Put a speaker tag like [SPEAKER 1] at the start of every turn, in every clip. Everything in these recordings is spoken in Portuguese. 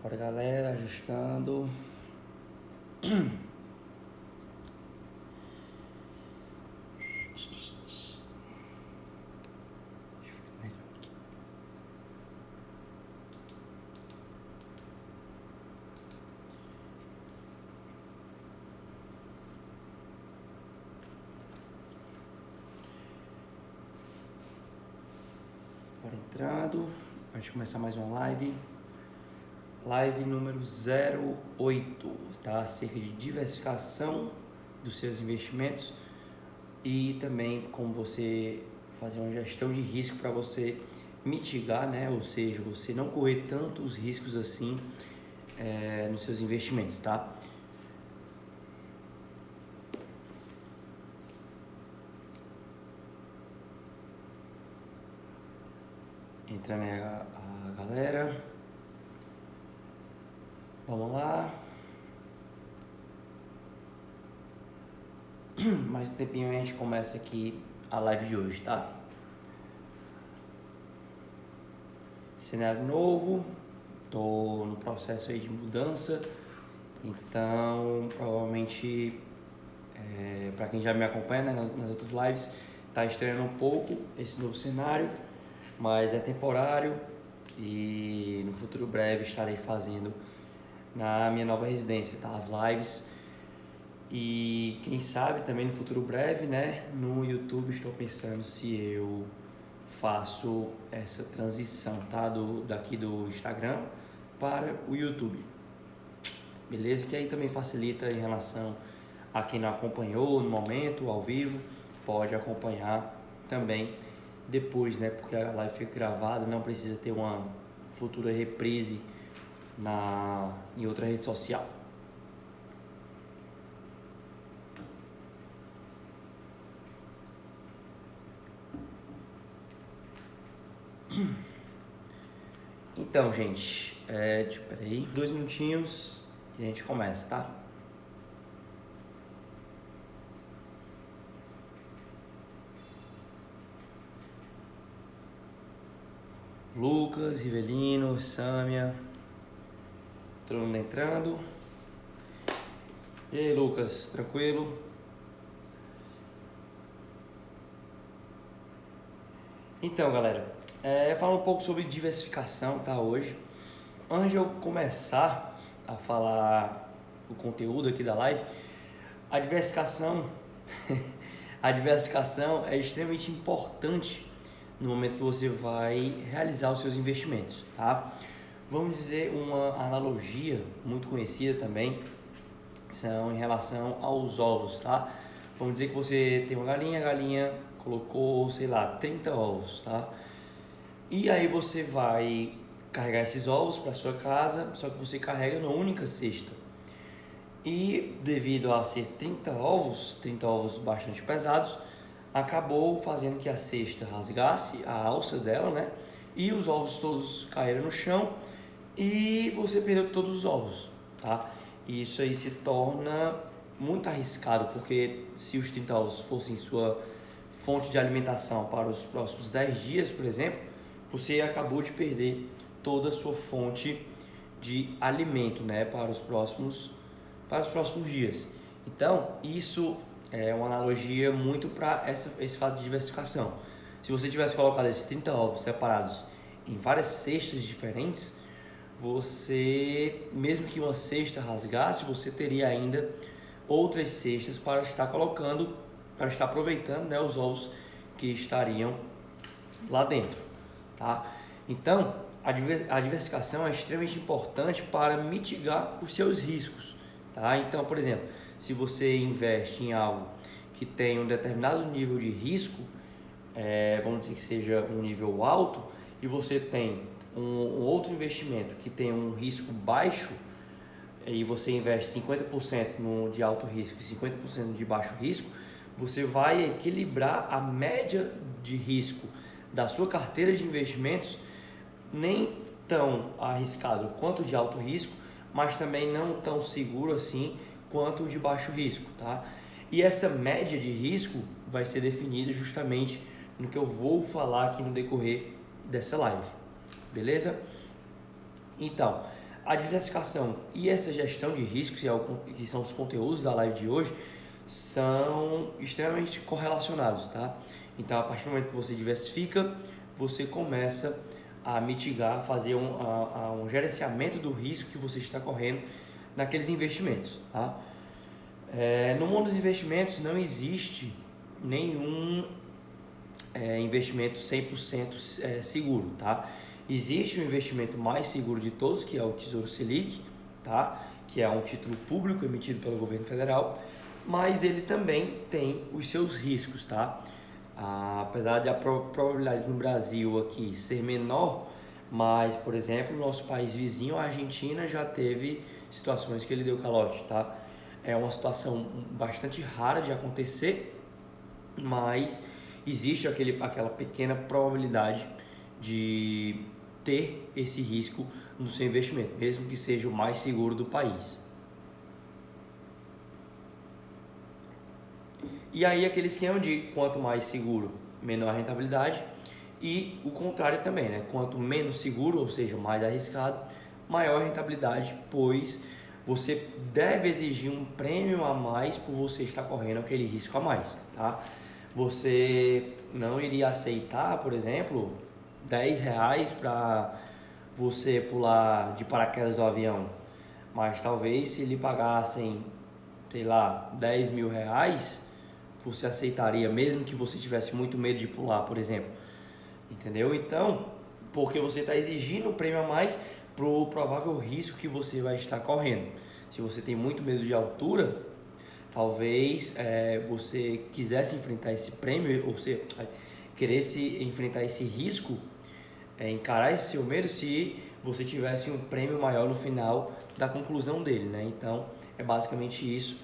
[SPEAKER 1] Bora, galera, ajustando. Bora entrando. A gente começar mais uma live. Live número 08, tá? Acerca de diversificação dos seus investimentos e também como você fazer uma gestão de risco para você mitigar, né? Ou seja, você não correr tantos riscos assim nos seus investimentos, tá? Entrando aí a galera. Vamos lá. Mais um tempinho a gente começa aqui a live de hoje, tá? Cenário novo, tô no processo aí de mudança, então provavelmente para quem já me acompanha, né, nas outras lives, tá estranhando um pouco esse novo cenário, mas é temporário e no futuro breve estarei fazendo na minha nova residência, tá? As lives. E quem sabe também no futuro breve, né, no YouTube estou pensando se eu faço essa transição, tá, daqui do Instagram para o YouTube, beleza? Que aí também facilita em relação a quem não acompanhou no momento, ao vivo, pode acompanhar também depois, né, porque a live fica gravada, não precisa ter uma futura reprise em outra rede social. Então, gente, peraí, 2 minutinhos e a gente começa, tá? Lucas, Rivelino, Sâmia, todo mundo entrando. E aí, Lucas, tranquilo? Então, galera, falar um pouco sobre diversificação, tá, hoje. Antes de eu começar a falar o conteúdo aqui da live, a diversificação, a diversificação é extremamente importante no momento que você vai realizar os seus investimentos, tá? Vamos dizer uma analogia muito conhecida também, são em relação aos ovos, tá? Vamos dizer que você tem uma galinha, a galinha colocou, sei lá, 30 ovos, tá? E aí você vai carregar esses ovos para sua casa, só que você carrega numa única cesta. E devido a ser 30 ovos bastante pesados, acabou fazendo que a cesta rasgasse a alça dela, né? E os ovos todos caíram no chão e você perdeu todos os ovos, tá? E isso aí se torna muito arriscado, porque se os 30 ovos fossem sua fonte de alimentação para os próximos 10 dias, por exemplo, você acabou de perder toda a sua fonte de alimento, né, para os próximos dias. Então, isso é uma analogia muito para esse fato de diversificação. Se você tivesse colocado esses 30 ovos separados em várias cestas diferentes, você, mesmo que uma cesta rasgasse, você teria ainda outras cestas para estar colocando, para estar aproveitando, né, os ovos que estariam lá dentro, tá? Então, a diversificação é extremamente importante para mitigar os seus riscos, tá? Então, por exemplo, se você investe em algo que tem um determinado nível de risco, vamos dizer que seja um nível alto, e você tem um outro investimento que tem um risco baixo, e você investe 50% de alto risco e 50% de baixo risco, você vai equilibrar a média de risco da sua carteira de investimentos, nem tão arriscado quanto de alto risco, mas também não tão seguro assim quanto de baixo risco, tá? E essa média de risco vai ser definida justamente no que eu vou falar aqui no decorrer dessa live, beleza? Então, A diversificação e essa gestão de riscos, que são os conteúdos da live de hoje, são extremamente correlacionados, tá? Então, a partir do momento que você diversifica, você começa a mitigar, fazer um gerenciamento do risco que você está correndo naqueles investimentos, tá? No mundo dos investimentos não existe nenhum investimento 100% seguro, tá? Existe um investimento mais seguro de todos, que é o Tesouro Selic, tá? Que é um título público emitido pelo governo federal, mas ele também tem os seus riscos, tá? Apesar de a probabilidade no Brasil aqui ser menor, mas, por exemplo, no nosso país vizinho, a Argentina, já teve situações que ele deu calote, tá? É uma situação bastante rara de acontecer, mas existe aquela pequena probabilidade de ter esse risco no seu investimento, mesmo que seja o mais seguro do país. E aí aquele esquema de quanto mais seguro, menor a rentabilidade, e o contrário também, né? Quanto menos seguro, ou seja, mais arriscado, maior a rentabilidade, pois você deve exigir um prêmio a mais por você estar correndo aquele risco a mais, tá? Você não iria aceitar, por exemplo, R$ 10 para você pular de paraquedas do avião, mas talvez se lhe pagassem, sei lá, R$ 10.000, você aceitaria, mesmo que você tivesse muito medo de pular, por exemplo, entendeu? Então, porque você está exigindo um prêmio a mais para o provável risco que você vai estar correndo. Se você tem muito medo de altura, talvez você quisesse enfrentar esse prêmio, ou você queresse enfrentar esse risco, encarar esse seu medo, se você tivesse um prêmio maior no final da conclusão dele, né? Então, é basicamente isso,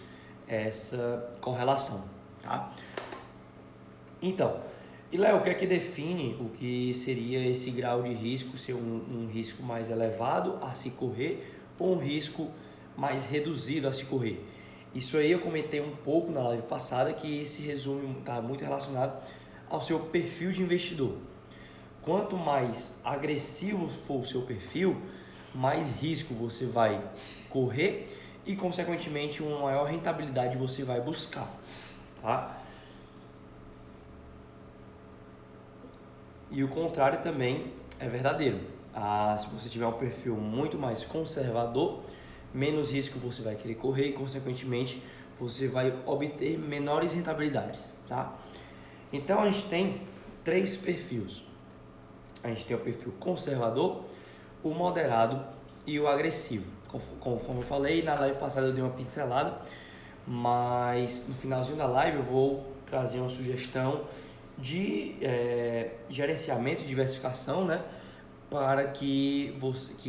[SPEAKER 1] essa correlação, tá? Então, e Léo, o que é que define o que seria esse grau de risco, ser um risco mais elevado a se correr ou um risco mais reduzido a se correr? Isso aí eu comentei um pouco na live passada, que esse resumo está muito relacionado ao seu perfil de investidor. Quanto mais agressivo for o seu perfil, mais risco você vai correr e, consequentemente, uma maior rentabilidade você vai buscar, tá? E o contrário também é verdadeiro. Se você tiver um perfil muito mais conservador, menos risco você vai querer correr e, consequentemente, você vai obter menores rentabilidades, tá? Então, a gente tem 3 perfis. A gente tem o perfil conservador, o moderado e o agressivo. Conforme eu falei, na live passada eu dei uma pincelada, mas no finalzinho da live eu vou trazer uma sugestão de gerenciamento e diversificação, né, para que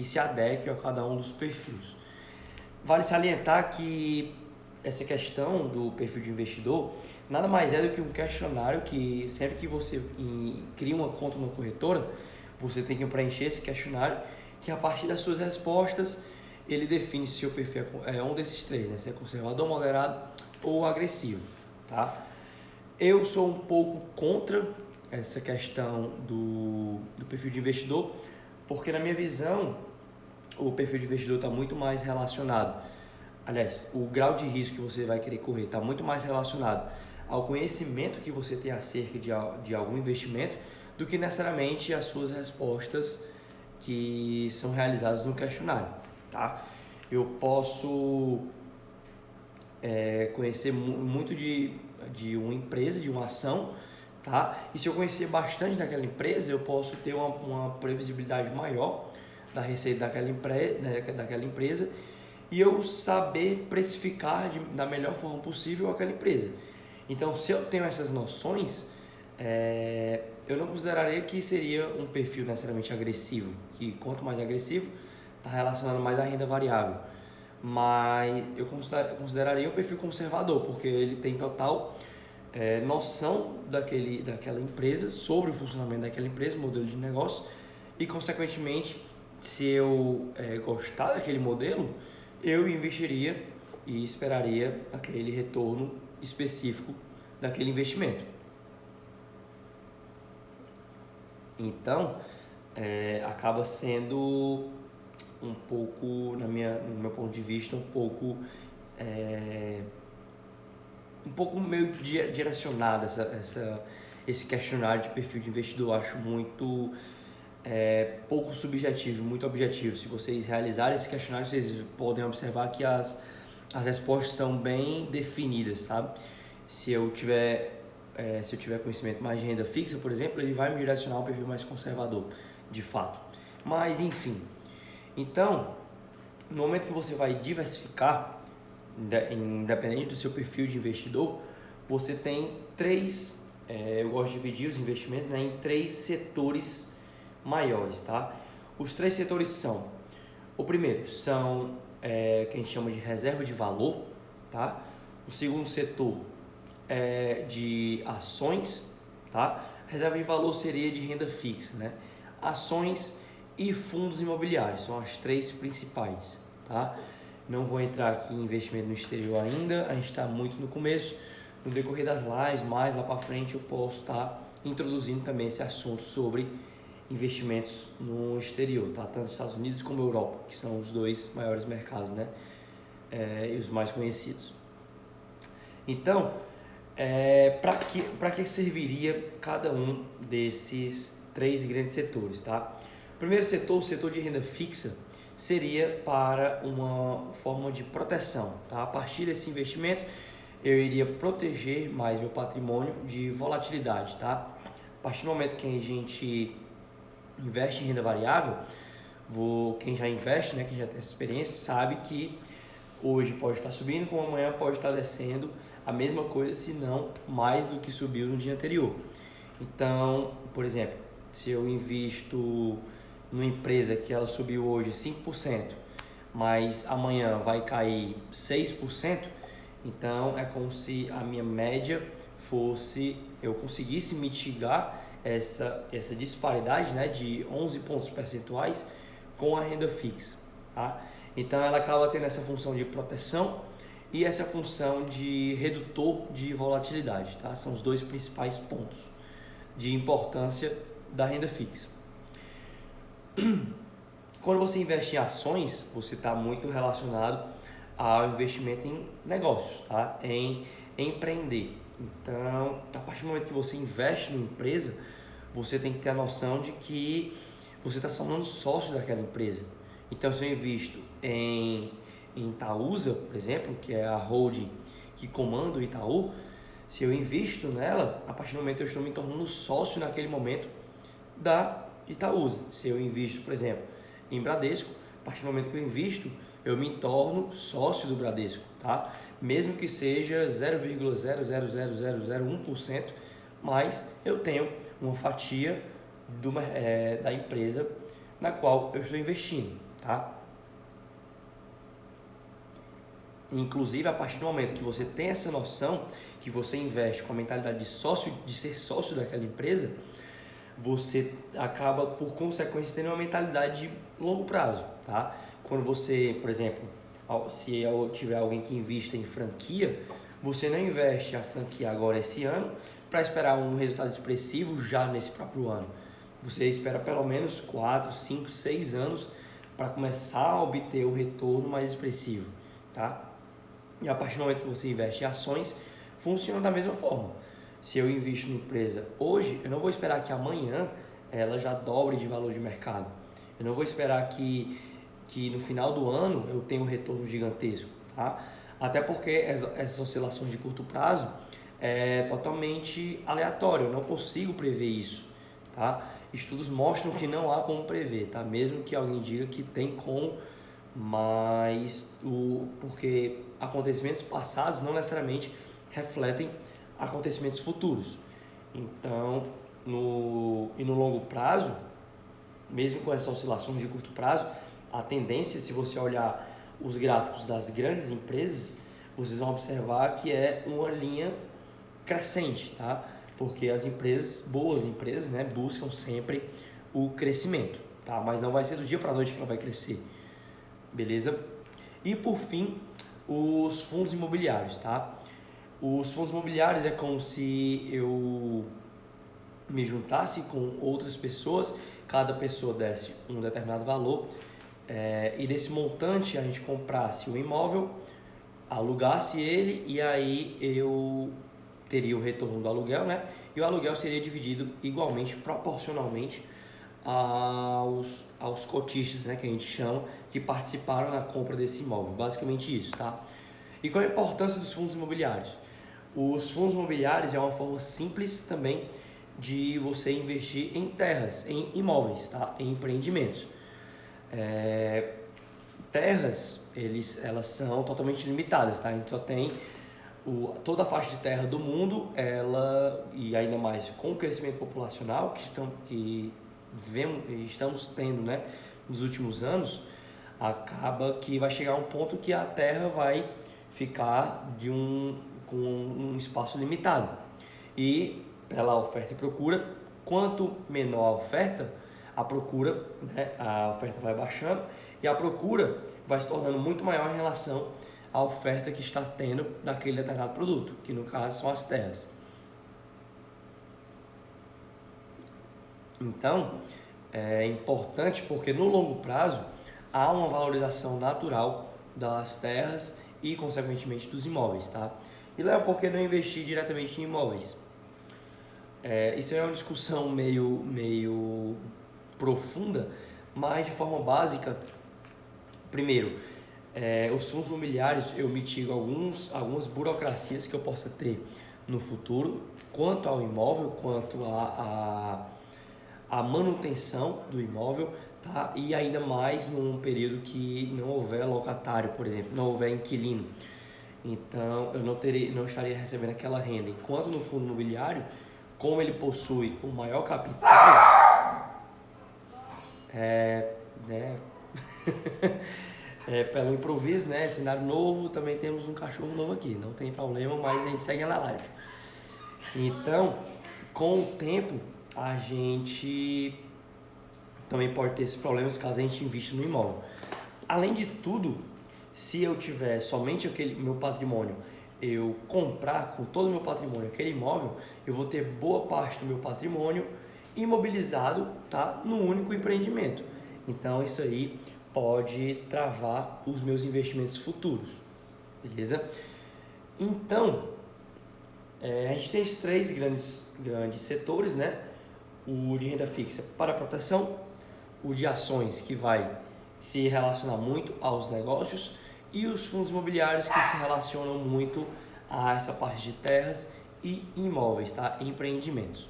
[SPEAKER 1] se adeque a cada um dos perfis. Vale salientar que essa questão do perfil de investidor nada mais é do que um questionário que sempre que você cria uma conta na corretora, você tem que preencher esse questionário, que a partir das suas respostas ele define se o seu perfil é um desses 3, né? Se é conservador, moderado ou agressivo, tá? Eu sou um pouco contra essa questão do perfil de investidor, porque na minha visão o perfil de investidor está muito mais relacionado, aliás, o grau de risco que você vai querer correr está muito mais relacionado ao conhecimento que você tem acerca de algum investimento do que necessariamente as suas respostas que são realizadas no questionário, tá? Eu posso conhecer muito de uma empresa, de uma ação, tá? E se eu conhecer bastante daquela empresa, eu posso ter uma previsibilidade maior da receita daquela empresa e eu saber precificar da melhor forma possível aquela empresa. Então, se eu tenho essas noções, eu não consideraria que seria um perfil necessariamente agressivo, que quanto mais agressivo, está relacionado mais à renda variável. Mas eu consideraria um perfil conservador, porque ele tem total noção daquela empresa, sobre o funcionamento daquela empresa, modelo de negócio, e consequentemente, se eu gostar daquele modelo, eu investiria e esperaria aquele retorno específico daquele investimento. Então, acaba sendo um pouco, no meu ponto de vista, um pouco meio direcionado esse questionário de perfil de investidor. Eu acho muito pouco subjetivo, muito objetivo. Se vocês realizarem esse questionário, vocês podem observar que as respostas são bem definidas, sabe? Se eu tiver conhecimento mais de renda fixa, por exemplo, ele vai me direcionar a um perfil mais conservador, de fato. Mas, enfim. Então, no momento que você vai diversificar, independente do seu perfil de investidor, você tem eu gosto de dividir os investimentos, né, em 3 setores maiores, tá? Os 3 setores são: o primeiro são que a gente chama de reserva de valor, tá? O segundo setor é de ações, tá? Reserva de valor seria de renda fixa, né? Ações e fundos imobiliários são as 3 principais, tá? Não vou entrar aqui em investimento no exterior ainda, a gente está muito no começo. No decorrer das lives, mais lá para frente, eu posso estar introduzindo também esse assunto sobre investimentos no exterior, tá? Tanto nos Estados Unidos como Europa, que são os 2 maiores mercados, né? E os mais conhecidos. Então, para que serviria cada um desses 3 grandes setores, tá? O primeiro setor, o setor de renda fixa, seria para uma forma de proteção, tá? A partir desse investimento, eu iria proteger mais meu patrimônio de volatilidade, tá? A partir do momento que a gente investe em renda variável, quem já investe, né, quem já tem essa experiência, sabe que hoje pode estar subindo, como amanhã pode estar descendo a mesma coisa, se não mais do que subiu no dia anterior. Então, por exemplo, se eu invisto numa empresa que ela subiu hoje 5%, mas amanhã vai cair 6%, então é como se a minha média eu conseguisse mitigar essa disparidade, né, de 11 pontos percentuais com a renda fixa, tá? Então ela acaba tendo essa função de proteção e essa função de redutor de volatilidade, tá? São os 2 principais pontos de importância da renda fixa. Quando você investe em ações, você está muito relacionado ao investimento em negócios, tá? Em empreender. Então, a partir do momento que você investe numa empresa, você tem que ter a noção de que você está se tornando sócio daquela empresa. Então, se eu invisto em Itaúsa, por exemplo, que é a holding que comanda o Itaú, se eu invisto nela, a partir do momento eu estou me tornando sócio naquele momento da Itaúsa. Se eu invisto, por exemplo, em Bradesco, a partir do momento que eu invisto, eu me torno sócio do Bradesco, tá? Mesmo que seja 0,00001%, mas eu tenho uma fatia da empresa na qual eu estou investindo, tá? Inclusive, a partir do momento que você tem essa noção, que você investe com a mentalidade de ser sócio daquela empresa, você acaba, por consequência, tendo uma mentalidade de longo prazo, tá? Quando você, por exemplo, se tiver alguém que invista em franquia, você não investe a franquia agora esse ano para esperar um resultado expressivo já nesse próprio ano. Você espera pelo menos 4, 5, 6 anos para começar a obter o retorno mais expressivo, tá? E a partir do momento que você investe em ações, funciona da mesma forma. Se eu invisto na empresa hoje, eu não vou esperar que amanhã ela já dobre de valor de mercado. Eu não vou esperar que no final do ano eu tenha um retorno gigantesco, tá? Até porque essas oscilações de curto prazo é totalmente aleatório, eu não consigo prever isso, tá? Estudos mostram que não há como prever, tá? Mesmo que alguém diga que tem como, mas porque acontecimentos passados não necessariamente refletem acontecimentos futuros. Então, no longo prazo, mesmo com essas oscilações de curto prazo, a tendência, se você olhar os gráficos das grandes empresas, vocês vão observar que é uma linha crescente, tá? Porque as empresas, boas empresas, né, buscam sempre o crescimento, tá? Mas não vai ser do dia para a noite que ela vai crescer, beleza? E por fim, os fundos imobiliários, tá? Os fundos imobiliários é como se eu me juntasse com outras pessoas, cada pessoa desse um determinado valor e desse montante a gente comprasse o imóvel, alugasse ele e aí eu teria o retorno do aluguel, né? E o aluguel seria dividido igualmente, proporcionalmente aos cotistas, né, que a gente chama, que participaram na compra desse imóvel. Basicamente isso, tá? E qual a importância dos fundos imobiliários? Os fundos imobiliários é uma forma simples também de você investir em terras, em imóveis, tá? Em empreendimentos. Terras, elas são totalmente limitadas, tá? A gente só tem toda a faixa de terra do mundo, e ainda mais com o crescimento populacional que estamos tendo, né, nos últimos anos, acaba que vai chegar um ponto que a terra vai ficar com um espaço limitado. E pela oferta e procura, quanto menor a oferta, a procura, né, a oferta vai baixando e a procura vai se tornando muito maior em relação à oferta que está tendo daquele determinado produto, que no caso são as terras. Então, é importante porque no longo prazo há uma valorização natural das terras e, consequentemente, dos imóveis, tá? E, Léo, por que não investir diretamente em imóveis? Isso é uma discussão meio profunda, mas de forma básica, primeiro, os fundos imobiliários eu mitigo algumas burocracias que eu possa ter no futuro, quanto ao imóvel, quanto à manutenção do imóvel, tá? E ainda mais num período que não houver locatário, por exemplo, não houver inquilino. Então eu não estaria recebendo aquela renda. Enquanto no fundo imobiliário, como ele possui o maior capital, né? Pelo improviso, né? Cenário novo, também temos um cachorro novo aqui, não tem problema, mas a gente segue na live. Então, com o tempo, a gente também pode ter esses problemas caso a gente invista no imóvel. Além de tudo, se eu tiver somente aquele meu patrimônio, eu comprar com todo o meu patrimônio aquele imóvel, eu vou ter boa parte do meu patrimônio imobilizado, tá, no único empreendimento. Então isso aí pode travar os meus investimentos futuros, beleza? Então, a gente tem esses três grandes setores, né? O de renda fixa para proteção, o de ações que vai se relacionar muito aos negócios e os fundos imobiliários que se relacionam muito a essa parte de terras e imóveis, tá? Empreendimentos.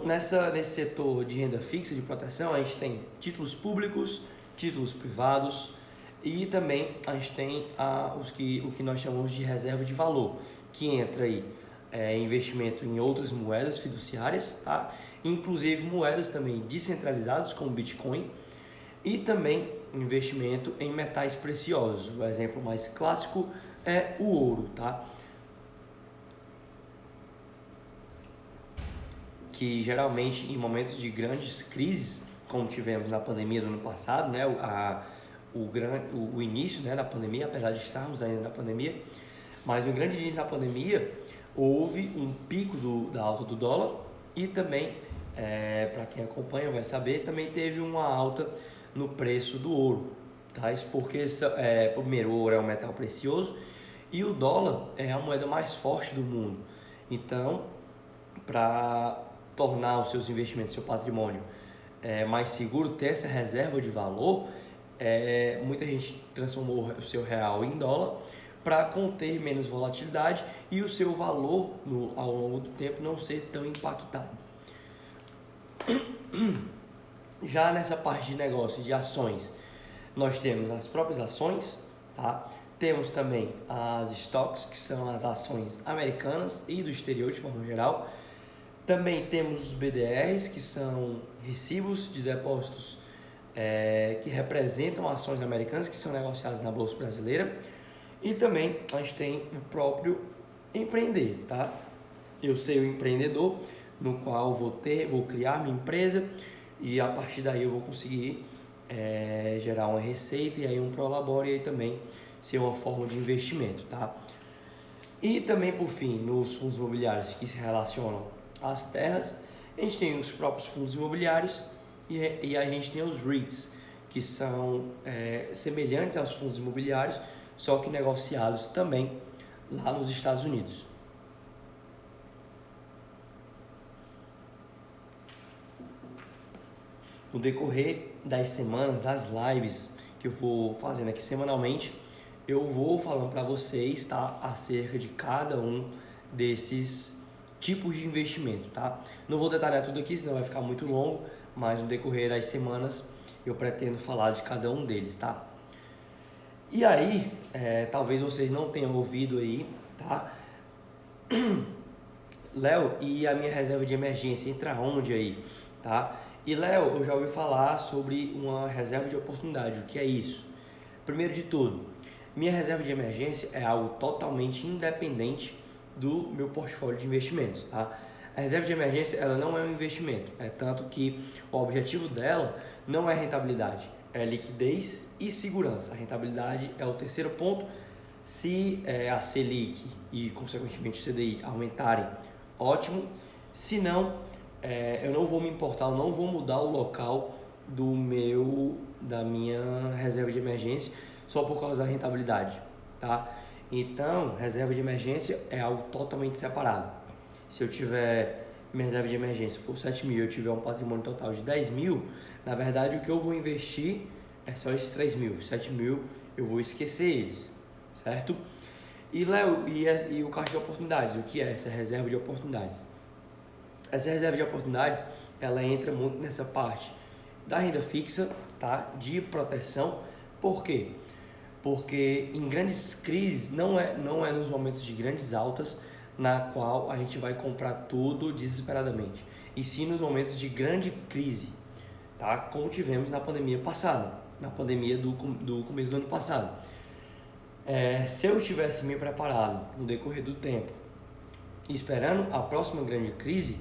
[SPEAKER 1] Nesse setor de renda fixa de proteção, a gente tem títulos públicos, títulos privados e também a gente tem o que nós chamamos de reserva de valor, que entra aí investimento em outras moedas fiduciárias, tá? Inclusive moedas também descentralizadas como Bitcoin e também investimento em metais preciosos. O exemplo mais clássico é o ouro, tá? Que geralmente em momentos de grandes crises, como tivemos na pandemia do ano passado, né, o início, né, da pandemia, apesar de estarmos ainda na pandemia, mas no grande início da pandemia houve um pico da alta do dólar e também, para quem acompanha vai saber, também teve uma alta no preço do ouro, tá? Isso porque, primeiro, o ouro é um metal precioso e o dólar é a moeda mais forte do mundo. Então, para tornar os seus investimentos, seu patrimônio mais seguro, ter essa reserva de valor, muita gente transformou o seu real em dólar para conter menos volatilidade e o seu valor ao longo do tempo não ser tão impactado. Já nessa parte de negócios de ações, nós temos as próprias ações, tá? Temos também as stocks, que são as ações americanas e do exterior de forma geral. Também temos os BDRs, que são recibos de depósitos que representam ações americanas que são negociadas na Bolsa Brasileira. E também a gente tem o próprio empreender, tá? Eu sei o empreendedor, no qual vou criar minha empresa e a partir daí eu vou conseguir gerar uma receita e aí um prolabore e aí também ser uma forma de investimento, tá? E também, por fim, nos fundos imobiliários que se relacionam às terras, a gente tem os próprios fundos imobiliários e a gente tem os REITs, que são semelhantes aos fundos imobiliários, só que negociados também lá nos Estados Unidos. No decorrer das semanas, das lives que eu vou fazendo aqui semanalmente, eu vou falando para vocês, tá, acerca de cada um desses tipos de investimento, tá? Não vou detalhar tudo aqui, senão vai ficar muito longo, mas no decorrer das semanas eu pretendo falar de cada um deles, tá? E aí, talvez vocês não tenham ouvido aí, tá? Léo, e a minha reserva de emergência entra onde aí, tá? E Léo, eu já ouvi falar sobre uma reserva de oportunidade, o que é isso? Primeiro de tudo, minha reserva de emergência é algo totalmente independente do meu portfólio de investimentos, tá? A reserva de emergência, ela não é um investimento, tanto que o objetivo dela não é rentabilidade, é liquidez e segurança. A rentabilidade é o terceiro ponto. Se a Selic e, consequentemente, o CDI aumentarem, ótimo. Se não, eu não vou me importar, eu não vou mudar o local da minha reserva de emergência só por causa da rentabilidade, tá? Então, reserva de emergência é algo totalmente separado. Se eu tiver minha reserva de emergência for 7 mil e eu tiver um patrimônio total de 10 mil, na verdade o que eu vou investir é só esses 3 mil. 7 mil eu vou esquecer eles, certo? E Léo, e o caixa de oportunidades, o que é essa reserva de oportunidades? Essa reserva de oportunidades, ela entra muito nessa parte da renda fixa, tá? De proteção. Por quê? Porque em grandes crises, não é nos momentos de grandes altas na qual a gente vai comprar tudo desesperadamente, e sim nos momentos de grande crise, tá? Como tivemos na pandemia passada, na pandemia do começo do ano passado. Se eu tivesse me preparado no decorrer do tempo, esperando a próxima grande crise,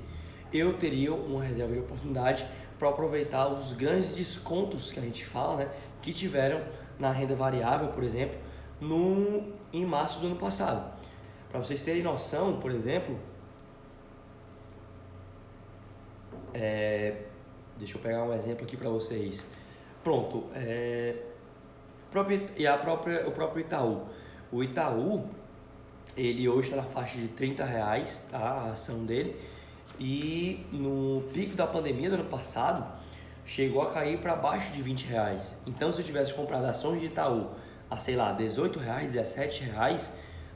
[SPEAKER 1] eu teria uma reserva de oportunidade para aproveitar os grandes descontos que a gente fala, né, que tiveram na renda variável, por exemplo, em março do ano passado. Para vocês terem noção, por exemplo, deixa eu pegar um exemplo aqui para vocês. Pronto, o próprio Itaú. O Itaú, ele hoje está na faixa de R$30, tá, a ação dele, e no pico da pandemia do ano passado, chegou a cair para abaixo de R$20. Então, se eu tivesse comprado ações de Itaú a, sei lá, R$18, R$17,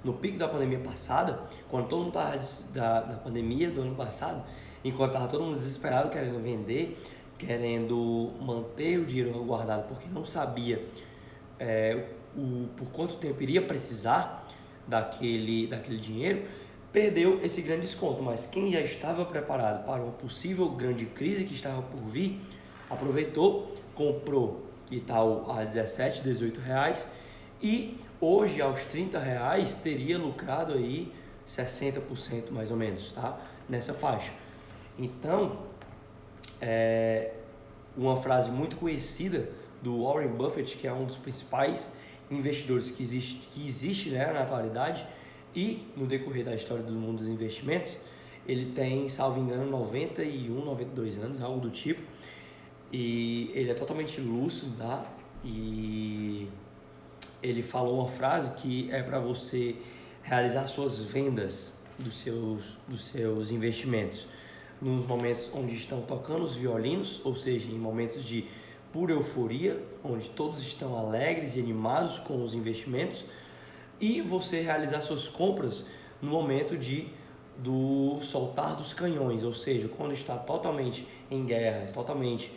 [SPEAKER 1] no pico da pandemia passada, quando todo mundo estava da pandemia do ano passado, enquanto estava todo mundo desesperado, querendo vender, querendo manter o dinheiro guardado, porque não sabia por quanto tempo iria precisar daquele dinheiro, perdeu esse grande desconto. Mas quem já estava preparado para uma possível grande crise que estava por vir, aproveitou, comprou Itaú a R$17, R$18, e hoje aos R$30 teria lucrado aí 60% mais ou menos, tá? Nessa faixa. Então, uma frase muito conhecida do Warren Buffett, que é um dos principais investidores que existe, né, na atualidade, e no decorrer da história do mundo dos investimentos, ele tem, salvo engano, 91, 92 anos, algo do tipo, e ele é totalmente lúcido, tá? E ele falou uma frase que é para você realizar suas vendas dos seus investimentos nos momentos onde estão tocando os violinos, ou seja, em momentos de pura euforia, onde todos estão alegres e animados com os investimentos, e você realizar suas compras no momento do soltar dos canhões, ou seja, quando está totalmente em guerra, totalmente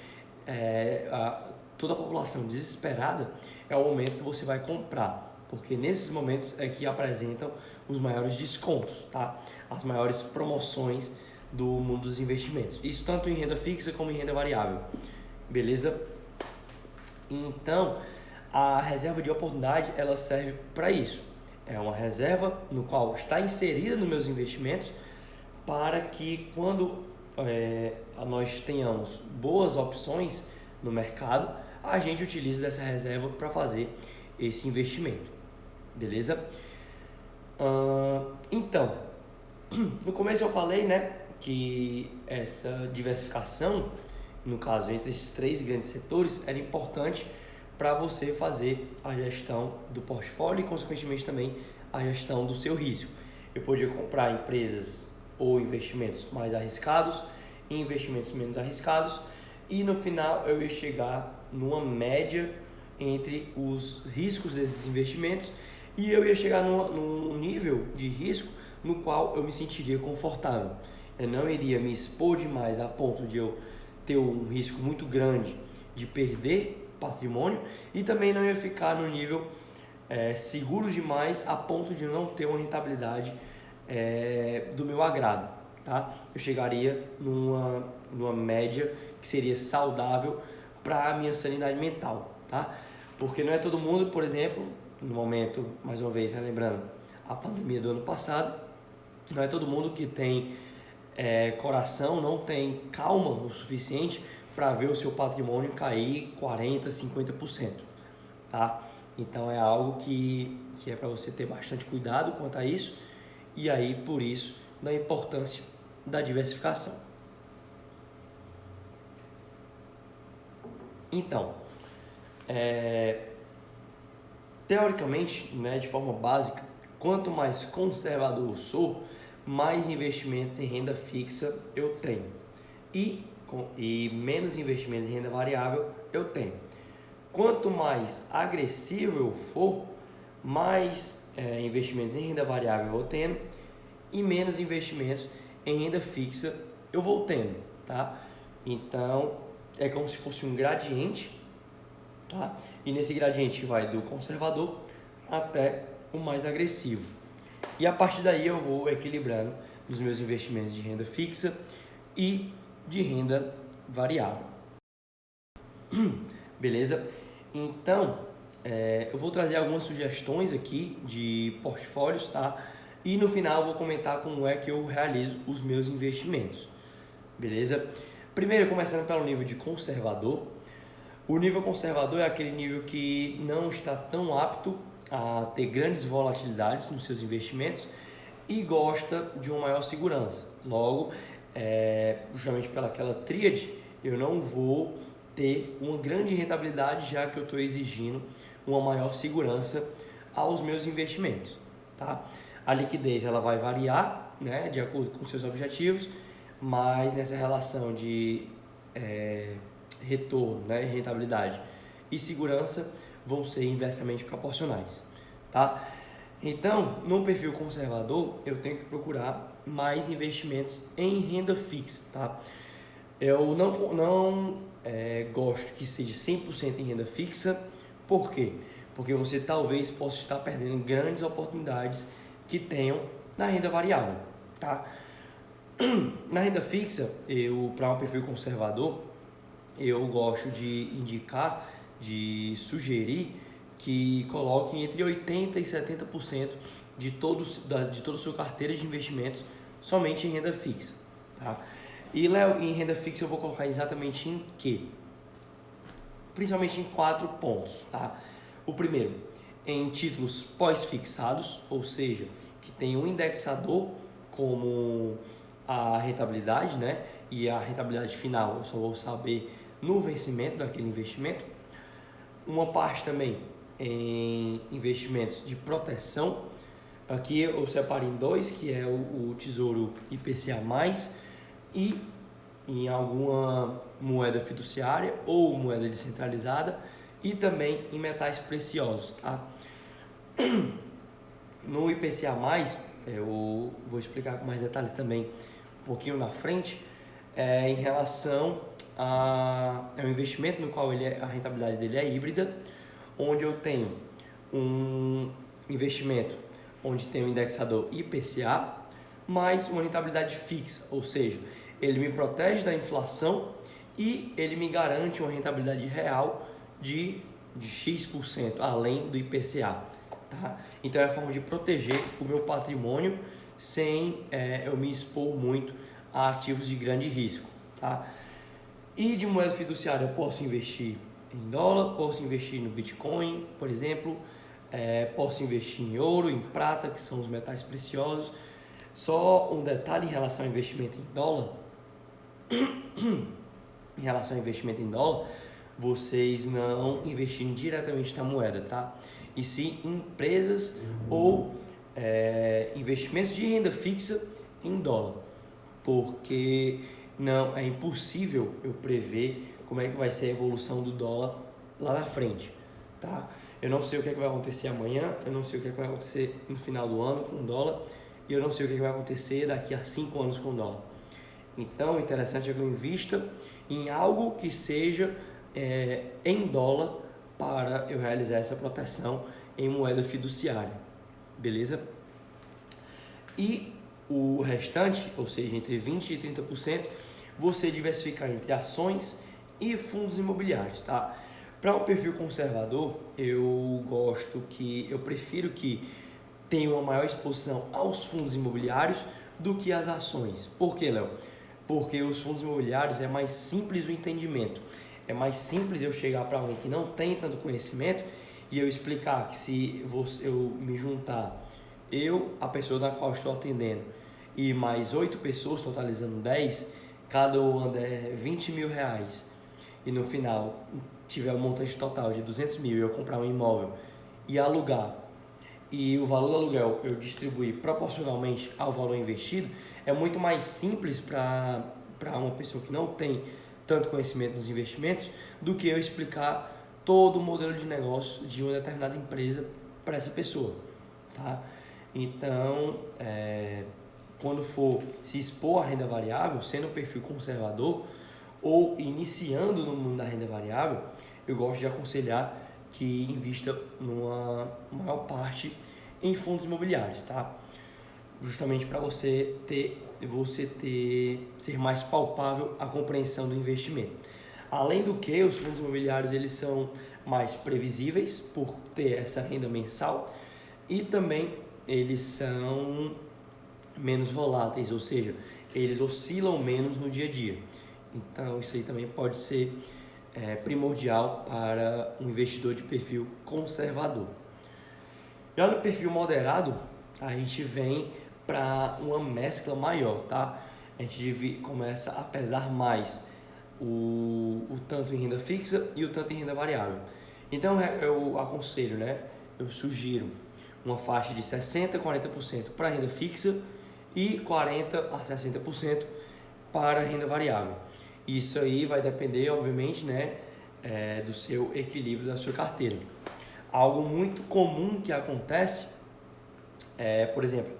[SPEAKER 1] toda a população desesperada, é o momento que você vai comprar, porque nesses momentos é que apresentam os maiores descontos, tá? As maiores promoções do mundo dos investimentos. Isso tanto em renda fixa como em renda variável, beleza? Então, a reserva de oportunidade, ela serve para isso. É uma reserva no qual está inserida nos meus investimentos para que quando nós tenhamos boas opções no mercado, a gente utilize dessa reserva para fazer esse investimento, beleza? Então, no começo eu falei, né, que essa diversificação no caso entre esses três grandes setores, era importante para você fazer a gestão do portfólio e, consequentemente, também a gestão do seu risco. Eu podia comprar empresas ou investimentos mais arriscados e investimentos menos arriscados, e no final eu ia chegar numa média entre os riscos desses investimentos e eu ia chegar num nível de risco no qual eu me sentiria confortável. Eu não iria me expor demais a ponto de eu ter um risco muito grande de perder patrimônio e também não ia ficar no nível seguro demais a ponto de não ter uma rentabilidade do meu agrado, tá? Eu chegaria numa média que seria saudável para a minha sanidade mental, tá? Porque não é todo mundo, por exemplo, no momento, mais uma vez, relembrando a pandemia do ano passado, não é todo mundo que tem coração, não tem calma o suficiente para ver o seu patrimônio cair 40%, 50%, tá? Então é algo que é para você ter bastante cuidado quanto a isso, e aí por isso da importância da diversificação. Então, teoricamente, né, de forma básica, quanto mais conservador eu sou, mais investimentos em renda fixa eu tenho e menos investimentos em renda variável eu tenho. Quanto mais agressivo eu for, mais investimentos em renda variável eu vou tendo e menos investimentos em renda fixa eu vou tendo, tá? Então, é como se fosse um gradiente, tá? E nesse gradiente vai do conservador até o mais agressivo. E a partir daí eu vou equilibrando os meus investimentos de renda fixa e de renda variável. Beleza? Então, eu vou trazer algumas sugestões aqui de portfólios, tá? E no final eu vou comentar como é que eu realizo os meus investimentos. Beleza? Primeiro, começando pelo nível de conservador. O nível conservador é aquele nível que não está tão apto a ter grandes volatilidades nos seus investimentos e gosta de uma maior segurança. Logo, justamente pelaquela tríade, eu não vou ter uma grande rentabilidade, já que eu estou exigindo uma maior segurança aos meus investimentos, tá? A liquidez ela vai variar, né, de acordo com seus objetivos, mas nessa relação de retorno, né, rentabilidade e segurança vão ser inversamente proporcionais, tá? Então, no perfil conservador, eu tenho que procurar mais investimentos em renda fixa, tá? Eu não gosto que seja 100% em renda fixa. Por quê? Porque você talvez possa estar perdendo grandes oportunidades que tenham na renda variável, tá? Na renda fixa, para um perfil conservador, eu gosto de indicar, de sugerir que coloque entre 80% e 70% de toda a sua carteira de investimentos somente em renda fixa, tá? E, Léo, em renda fixa eu vou colocar exatamente em quê? Principalmente em 4 pontos, tá? O primeiro, em títulos pós-fixados, ou seja, que tem um indexador como a rentabilidade, né? E a rentabilidade final eu só vou saber no vencimento daquele investimento. Uma parte também em investimentos de proteção. Aqui eu separo em 2, que é o Tesouro IPCA+, e em alguma moeda fiduciária ou moeda descentralizada, e também em metais preciosos, tá? No IPCA+, eu vou explicar com mais detalhes também um pouquinho na frente, em relação ao investimento no qual a rentabilidade dele é híbrida, onde eu tenho um investimento onde tem um indexador IPCA, mais uma rentabilidade fixa, ou seja, ele me protege da inflação e ele me garante uma rentabilidade real de X%, além do IPCA, tá? Então é a forma de proteger o meu patrimônio sem eu me expor muito a ativos de grande risco, tá? E de moeda fiduciária eu posso investir em dólar, posso investir no Bitcoin, por exemplo, posso investir em ouro, em prata, que são os metais preciosos. Só um detalhe em relação ao investimento em dólar, em relação ao investimento em dólar, vocês não investirem diretamente na moeda, tá? E sim em empresas ou investimentos de renda fixa em dólar, porque não é impossível eu prever como é que vai ser a evolução do dólar lá na frente, tá? Eu não sei o que é que vai acontecer amanhã, eu não sei o que é que vai acontecer no final do ano com o dólar, e eu não sei o que é que vai acontecer daqui a 5 anos com o dólar. Então, o interessante é que eu invista em algo que seja em dólar para eu realizar essa proteção em moeda fiduciária, beleza? E o restante, ou seja, entre 20% e 30%, você diversificar entre ações e fundos imobiliários, tá? Para um perfil conservador, eu prefiro que tenha uma maior exposição aos fundos imobiliários do que às ações. Por quê, Léo? Porque os fundos imobiliários é mais simples o entendimento. É mais simples eu chegar para alguém que não tem tanto conhecimento e eu explicar que se eu me juntar, a pessoa da qual estou atendendo, e mais 8 pessoas, totalizando 10, cada uma der 20 mil reais, e no final tiver um montante total de 200 mil e eu comprar um imóvel e alugar, e o valor do aluguel eu distribuir proporcionalmente ao valor investido, é muito mais simples para uma pessoa que não tem tanto conhecimento nos investimentos do que eu explicar todo o modelo de negócio de uma determinada empresa para essa pessoa, tá? Então, quando for se expor à renda variável, sendo um perfil conservador ou iniciando no mundo da renda variável, eu gosto de aconselhar que invista numa maior parte em fundos imobiliários, tá? Justamente para ser mais palpável a compreensão do investimento. Além do que, os fundos imobiliários eles são mais previsíveis por ter essa renda mensal e também eles são menos voláteis, ou seja, eles oscilam menos no dia a dia. Então isso aí também pode ser primordial para um investidor de perfil conservador. Já no perfil moderado, a gente vem para uma mescla maior, tá? A gente começa a pesar mais o tanto em renda fixa e o tanto em renda variável. Então eu aconselho, né? Eu sugiro uma faixa de 60% a 40% para renda fixa e 40% a 60% para renda variável. Isso aí vai depender, obviamente, né, do seu equilíbrio da sua carteira. Algo muito comum que acontece por exemplo,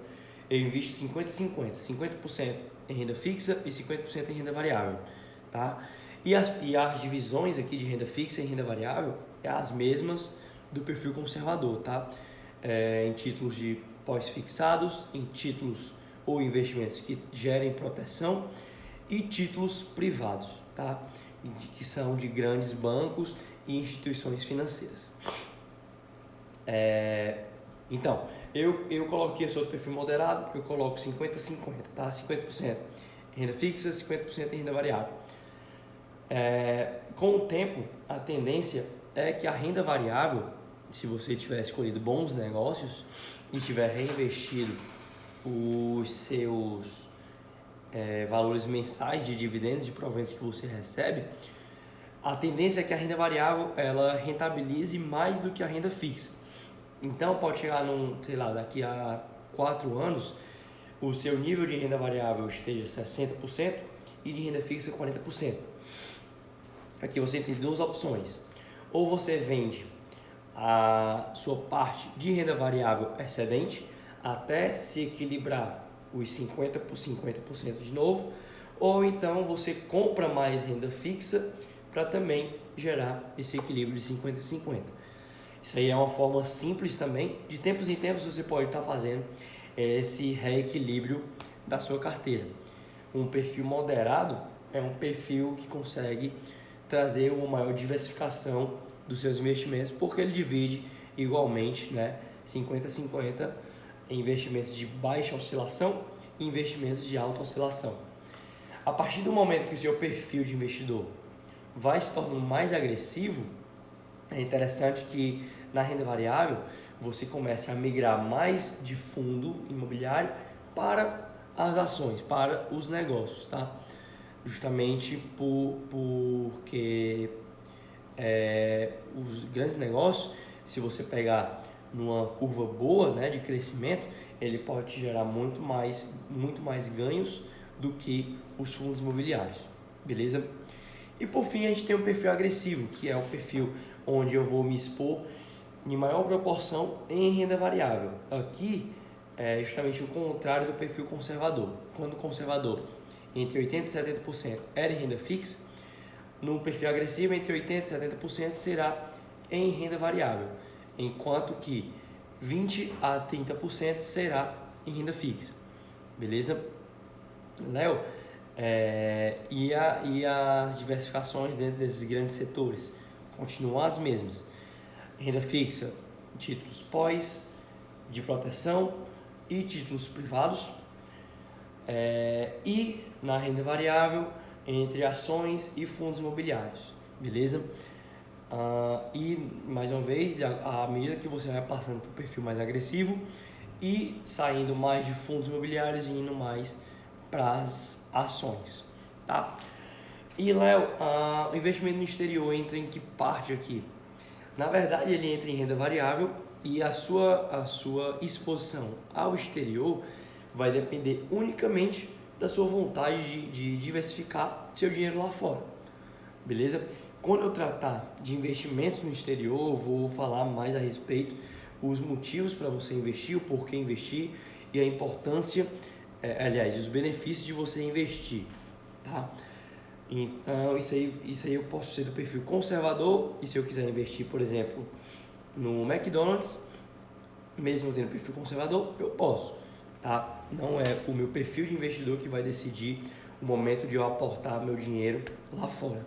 [SPEAKER 1] eu invisto 50% em renda fixa e 50% em renda variável, tá? E as divisões aqui de renda fixa e renda variável é as mesmas do perfil conservador, tá? Em títulos de pós-fixados, em títulos ou investimentos que gerem proteção e títulos privados, tá? Que são de grandes bancos e instituições financeiras. Então, eu coloco aqui sobre perfil moderado, eu coloco 50-50, tá? 50% em renda fixa, 50% em renda variável. Com o tempo, a tendência é que a renda variável, se você tiver escolhido bons negócios e tiver reinvestido os seus valores mensais de dividendos e proventos que você recebe, a tendência é que a renda variável ela rentabilize mais do que a renda fixa. Então pode chegar daqui a 4 anos, o seu nível de renda variável esteja 60% e de renda fixa 40%. Aqui você tem duas opções. Ou você vende a sua parte de renda variável excedente até se equilibrar os 50% por 50% de novo, ou então você compra mais renda fixa para também gerar esse equilíbrio de 50-50. Isso aí é uma forma simples também, de tempos em tempos você pode estar fazendo esse reequilíbrio da sua carteira. Um perfil moderado é um perfil que consegue trazer uma maior diversificação dos seus investimentos, porque ele divide igualmente, né, 50-50 em investimentos de baixa oscilação e investimentos de alta oscilação. A partir do momento que o seu perfil de investidor vai se tornando mais agressivo, é interessante que na renda variável você comece a migrar mais de fundo imobiliário para as ações, para os negócios, tá? justamente porque os grandes negócios, se você pegar numa curva boa, né, de crescimento, ele pode te gerar muito mais ganhos do que os fundos imobiliários, beleza? E por fim a gente tem o perfil agressivo, que é o perfil onde eu vou me expor em maior proporção em renda variável. Aqui é justamente o contrário do perfil conservador. Quando o conservador entre 80% e 70% era em renda fixa, no perfil agressivo entre 80% e 70% será em renda variável, enquanto que 20% a 30% será em renda fixa. Beleza? Léo, e as diversificações dentro desses grandes setores continuam as mesmas. Renda fixa, títulos pós, de proteção e títulos privados. E na renda variável, entre ações e fundos imobiliários, beleza? E mais uma vez, à medida que você vai passando para o perfil mais agressivo e saindo mais de fundos imobiliários e indo mais para as ações, tá? E Léo, o investimento no exterior entra em que parte aqui? Na verdade, ele entra em renda variável e a sua exposição ao exterior vai depender unicamente da sua vontade de diversificar seu dinheiro lá fora, beleza? Quando eu tratar de investimentos no exterior, vou falar mais a respeito os motivos para você investir, o porquê investir e a importância, os benefícios de você investir, tá? Então, isso aí eu posso ser do perfil conservador, e se eu quiser investir, por exemplo, no McDonald's, mesmo tendo perfil conservador, eu posso, tá? Não é o meu perfil de investidor que vai decidir o momento de eu aportar meu dinheiro lá fora.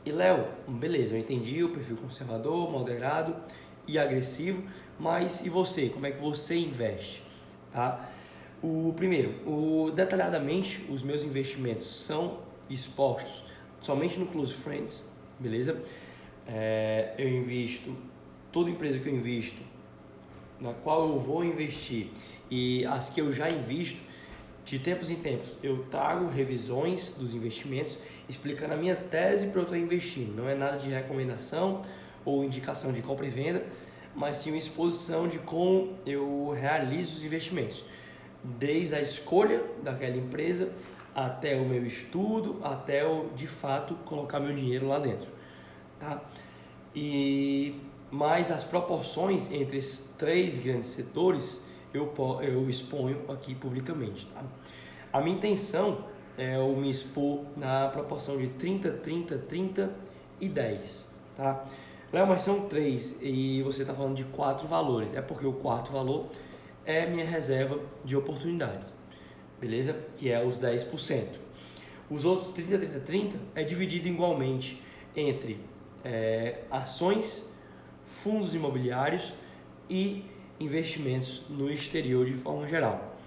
[SPEAKER 1] E Léo, beleza, eu entendi o perfil conservador, moderado e agressivo, mas e você? Como é que você investe? Tá? Detalhadamente, os meus investimentos são expostos somente no Close Friends, beleza? Eu invisto, toda empresa que eu invisto, na qual eu vou investir e as que eu já invisto, de tempos em tempos, eu trago revisões dos investimentos, explicando a minha tese para eu estar investindo. Não é nada de recomendação ou indicação de compra e venda, mas sim uma exposição de como eu realizo os investimentos. Desde a escolha daquela empresa, até o meu estudo, até eu, de fato, colocar meu dinheiro lá dentro. Tá? Mas as proporções entre esses três grandes setores, eu exponho aqui publicamente, tá? A minha intenção é eu me expor na proporção de 30, 30, 30 e 10, tá? Léo, mas são três e você está falando de 4 valores. É porque o quarto valor é minha reserva de oportunidades, beleza? Que é os 10%. Os outros 30, 30, 30 é dividido igualmente entre ações, fundos imobiliários e investimentos no exterior de forma geral.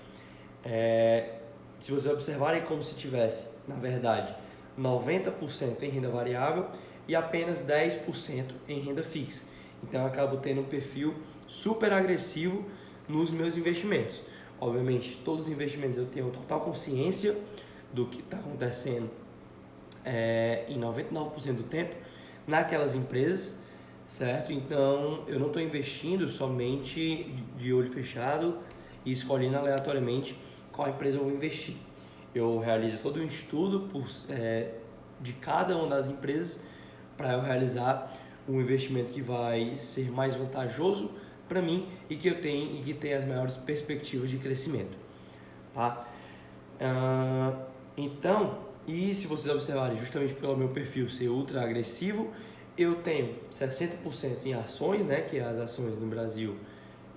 [SPEAKER 1] Se você observar, é como se tivesse, na verdade, 90% em renda variável e apenas 10% em renda fixa. Então eu acabo tendo um perfil super agressivo nos meus investimentos. Obviamente, todos os investimentos eu tenho total consciência do que está acontecendo em 99% do tempo naquelas empresas, certo? Então, eu não estou investindo somente de olho fechado e escolhendo aleatoriamente qual empresa eu vou investir. Eu realizo todo um estudo de cada uma das empresas para eu realizar um investimento que vai ser mais vantajoso para mim e que tem as maiores perspectivas de crescimento, tá? Então, e se vocês observarem, justamente pelo meu perfil ser ultra agressivo, eu tenho 60% em ações, né, que é as ações no Brasil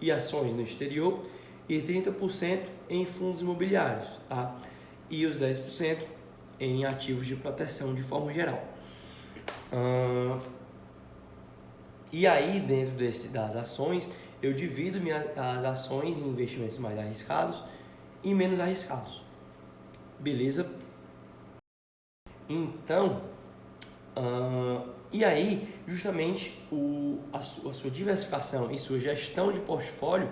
[SPEAKER 1] e ações no exterior, e 30% em fundos imobiliários, tá? E os 10% em ativos de proteção de forma geral. E aí, dentro das ações, eu divido as ações em investimentos mais arriscados e menos arriscados. Beleza? Então, e aí, justamente, a sua diversificação e sua gestão de portfólio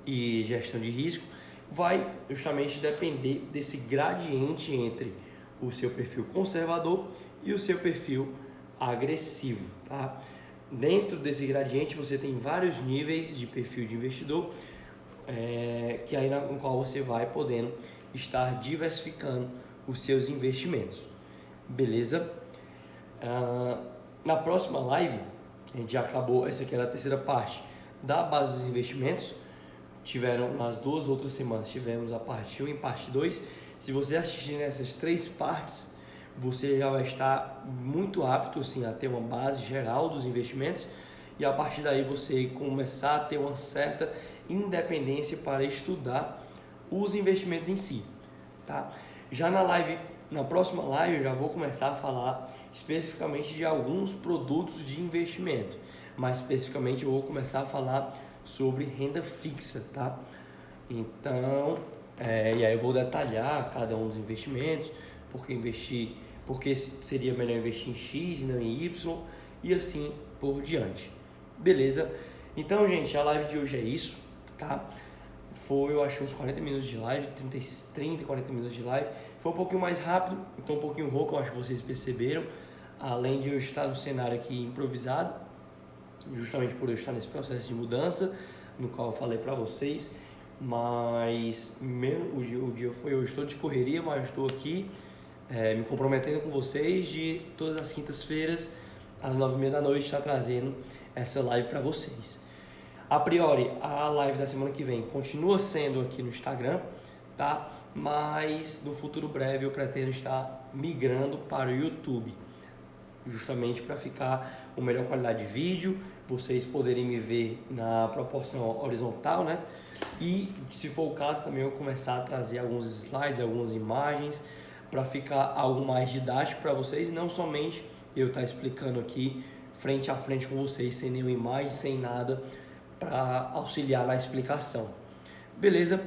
[SPEAKER 1] e gestão de risco vai justamente depender desse gradiente entre o seu perfil conservador e o seu perfil agressivo, tá? Dentro desse gradiente você tem vários níveis de perfil de investidor, que aí no qual você vai podendo estar diversificando os seus investimentos, beleza? Na próxima live, a gente já acabou, essa aqui era a terceira parte da base dos investimentos. Tiveram nas 2 outras semanas, tivemos a parte 1 e parte 2. Se você assistir nessas 3 partes, você já vai estar muito apto assim, a ter uma base geral dos investimentos e a partir daí você começar a ter uma certa independência para estudar os investimentos em si, tá? Já na próxima live eu já vou começar a falar especificamente de alguns produtos de investimento, mais especificamente eu vou começar a falar sobre renda fixa, tá? Então, e aí eu vou detalhar cada um dos investimentos, porque seria melhor investir em X e não em Y e assim por diante. Beleza? Então, gente, a live de hoje é isso, tá? Foi, eu acho, uns 40 minutos de live, 30, 40 minutos de live. Foi um pouquinho mais rápido, então um pouquinho rouco, eu acho que vocês perceberam. Além de eu estar no cenário aqui improvisado, justamente por eu estar nesse processo de mudança, no qual eu falei para vocês, mas o dia foi hoje, estou de correria, mas estou aqui me comprometendo com vocês de todas as quintas-feiras, às 9h30 da noite, estar trazendo essa live para vocês. A priori, a live da semana que vem continua sendo aqui no Instagram, tá? Mas no futuro breve eu pretendo estar migrando para o YouTube, justamente para ficar com melhor qualidade de vídeo, vocês poderem me ver na proporção horizontal, né? E se for o caso também eu começar a trazer alguns slides, algumas imagens para ficar algo mais didático para vocês e não somente eu estar explicando aqui frente a frente com vocês sem nenhuma imagem, sem nada para auxiliar na explicação. Beleza?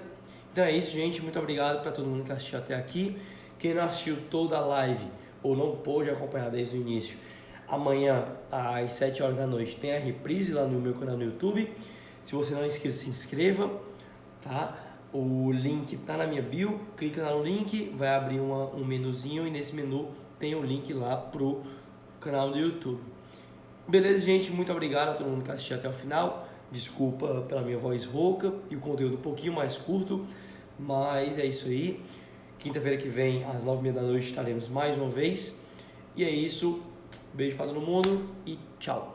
[SPEAKER 1] Então é isso, gente. Muito obrigado para todo mundo que assistiu até aqui. Quem não assistiu toda a live ou não pôde acompanhar desde o início, amanhã às 7 horas da noite tem a reprise lá no meu canal no YouTube. Se você não é inscrito, se inscreva, tá? O link tá na minha bio, clica lá no link, vai abrir um menuzinho e nesse menu tem o link lá pro canal do YouTube. Beleza, gente? Muito obrigado a todo mundo que assistiu até o final. Desculpa pela minha voz rouca e o conteúdo um pouquinho mais curto, mas é isso aí. Quinta-feira que vem, às 9h30 da noite, estaremos mais uma vez. E é isso. Beijo para todo mundo e tchau.